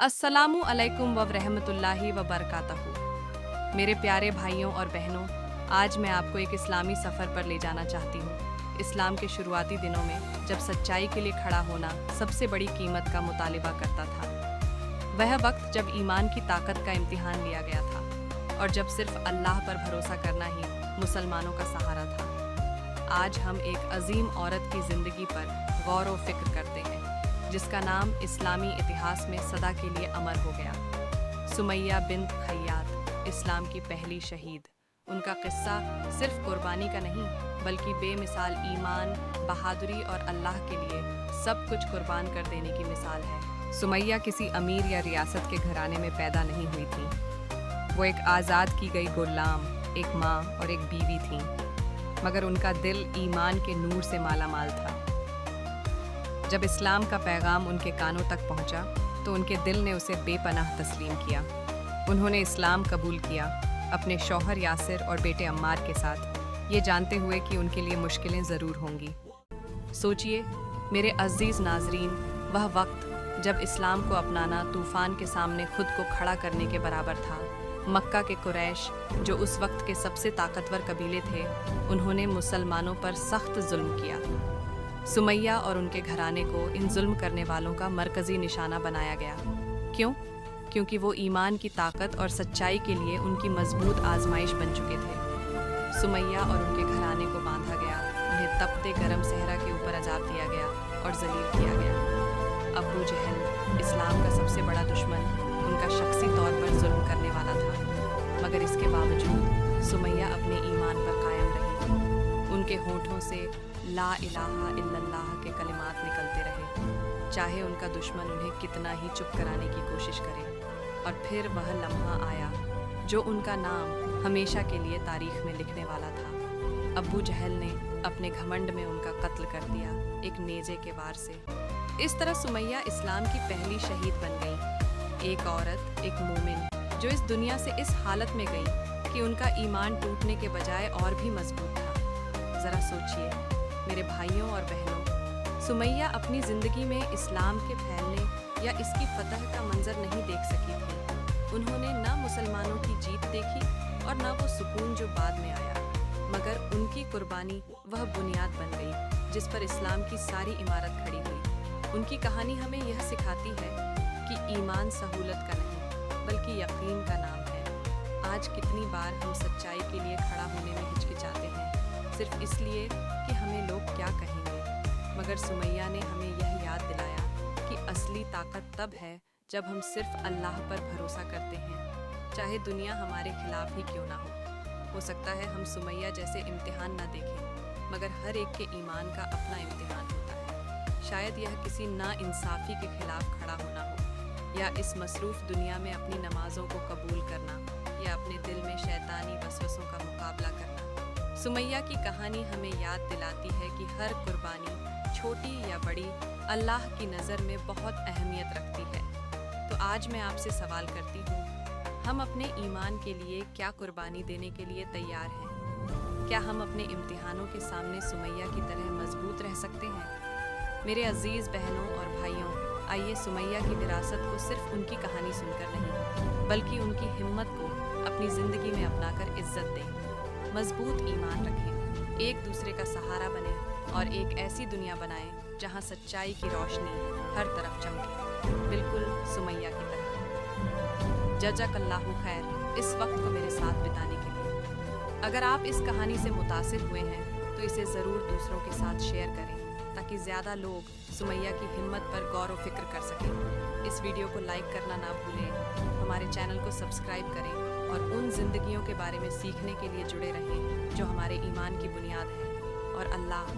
अस्सलामु अलैकुम व रहमतुल्लाहि व बरकातहू। मेरे प्यारे भाइयों और बहनों, आज मैं आपको एक इस्लामी सफ़र पर ले जाना चाहती हूँ। इस्लाम के शुरुआती दिनों में जब सच्चाई के लिए खड़ा होना सबसे बड़ी कीमत का मुतालिबा करता था, वह वक्त जब ईमान की ताकत का इम्तिहान लिया गया था और जब सिर्फ अल्लाह पर भरोसा करना ही मुसलमानों का सहारा था। आज हम एक अजीम औरत की ज़िंदगी पर गौर व फिक्र करते हैं, जिसका नाम इस्लामी इतिहास में सदा के लिए अमर हो गया। सुमैया बिन्त खय्यात, इस्लाम की पहली शहीद। उनका किस्सा सिर्फ कुर्बानी का नहीं, बल्कि बेमिसाल ईमान, बहादुरी और अल्लाह के लिए सब कुछ कुर्बान कर देने की मिसाल है। सुमैया किसी अमीर या रियासत के घराने में पैदा नहीं हुई थी। वो एक आज़ाद की गई गुलाम, एक माँ और एक बीवी थी, मगर उनका दिल ईमान के नूर से मालामाल था। जब इस्लाम का पैगाम उनके कानों तक पहुंचा, तो उनके दिल ने उसे बेपनाह तस्लीम किया। उन्होंने इस्लाम कबूल किया, अपने शौहर यासिर और बेटे अम्मार के साथ, ये जानते हुए कि उनके लिए मुश्किलें ज़रूर होंगी। सोचिए मेरे अज़ीज़ नाजरीन, वह वक्त जब इस्लाम को अपनाना तूफ़ान के सामने खुद को खड़ा करने के बराबर था। मक्का के कुरैश, जो उस वक्त के सबसे ताकतवर कबीले थे, उन्होंने मुसलमानों पर सख्त जुल्म किया। सुमैया और उनके घराने को इन जुल्म करने वालों का मरकज़ी निशाना बनाया गया। क्यों? क्योंकि वो ईमान की ताकत और सच्चाई के लिए उनकी मजबूत आजमाइश बन चुके थे। सुमैया और उनके घराने को बांधा गया, उन्हें तपते गरम सहरा के ऊपर अजाब दिया गया और जलील किया गया। अबू जहल, इस्लाम का सबसे बड़ा दुश्मन, उनका शख्सी तौर पर जुल्म करने वाला था, मगर इसके बावजूद सुमैया अपने ईमान पर कायम रही। उनके होठों से ला इलाहा इल्लल्लाह के कलिमात निकलते रहे, चाहे उनका दुश्मन उन्हें कितना ही चुप कराने की कोशिश करे। और फिर वह लम्हा आया जो उनका नाम हमेशा के लिए तारीख में लिखने वाला था। अबू जहल ने अपने घमंड में उनका कत्ल कर दिया, एक नेज़े के वार से। इस तरह सुमैया इस्लाम की पहली शहीद बन गई, एक औरत, एक मोमिन, जो इस दुनिया से इस हालत में गई कि उनका ईमान टूटने के बजाय और भी मजबूत था। ज़रा सोचिए मेरे भाइयों और बहनों, सुमैया अपनी ज़िंदगी में इस्लाम के फैलने या इसकी फतह का मंजर नहीं देख सकी थी। उन्होंने ना मुसलमानों की जीत देखी और ना वो सुकून जो बाद में आया, मगर उनकी कुर्बानी वह बुनियाद बन गई जिस पर इस्लाम की सारी इमारत खड़ी हुई। उनकी कहानी हमें यह सिखाती है कि ईमान सहूलत का नहीं, बल्कि यकीन का नाम है। आज कितनी बार हम सच्चाई के लिए खड़ा होने में हिचकिचाते हैं, सिर्फ इसलिए कि हमें लोग क्या कहेंगे, मगर सुमैया ने हमें यह याद दिलाया कि असली ताकत तब है जब हम सिर्फ अल्लाह पर भरोसा करते हैं, चाहे दुनिया हमारे खिलाफ ही क्यों ना हो सकता है हम सुमैया जैसे इम्तिहान ना देखें, मगर हर एक के ईमान का अपना इम्तिहान होता है। शायद यह किसी नाइंसाफ़ी के खिलाफ खड़ा होना हो, या इस मसरूफ़ दुनिया में अपनी नमाज़ों को कबूल करना, या अपने दिल में शैतानी वसवसों का मुकाबला करना। सुमैया की कहानी हमें याद दिलाती है कि हर कुर्बानी, छोटी या बड़ी, अल्लाह की नज़र में बहुत अहमियत रखती है। तो आज मैं आपसे सवाल करती हूँ, हम अपने ईमान के लिए क्या कुर्बानी देने के लिए तैयार हैं? क्या हम अपने इम्तिहानों के सामने सुमैया की तरह मजबूत रह सकते हैं? मेरे अजीज़ बहनों और भाइयों, आइए सुमैया की विरासत को सिर्फ उनकी कहानी सुनकर नहीं, बल्कि उनकी हिम्मत को अपनी ज़िंदगी में अपनाकर इज्जत दें। मजबूत ईमान रखें, एक दूसरे का सहारा बने और एक ऐसी दुनिया बनाएं जहां सच्चाई की रोशनी हर तरफ चमके, बिल्कुल सुमैया की तरह। जज़ाकल्लाहु खैर इस वक्त को मेरे साथ बिताने के लिए। अगर आप इस कहानी से मुतासिर हुए हैं तो इसे ज़रूर दूसरों के साथ शेयर करें, ताकि ज़्यादा लोग सुमैया की हिम्मत पर गौर व फिक्र कर सकें। इस वीडियो को लाइक करना ना भूलें, हमारे चैनल को सब्सक्राइब करें और उन जिंदगियों के बारे में सीखने के लिए जुड़े रहें जो हमारे ईमान की बुनियाद है। और अल्लाह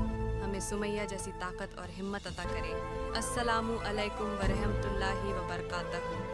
हमें सुमैया जैसी ताकत और हिम्मत अता करे। अस्सलामु अलैकुम व रहमतुल्लाहि व बरकातहू।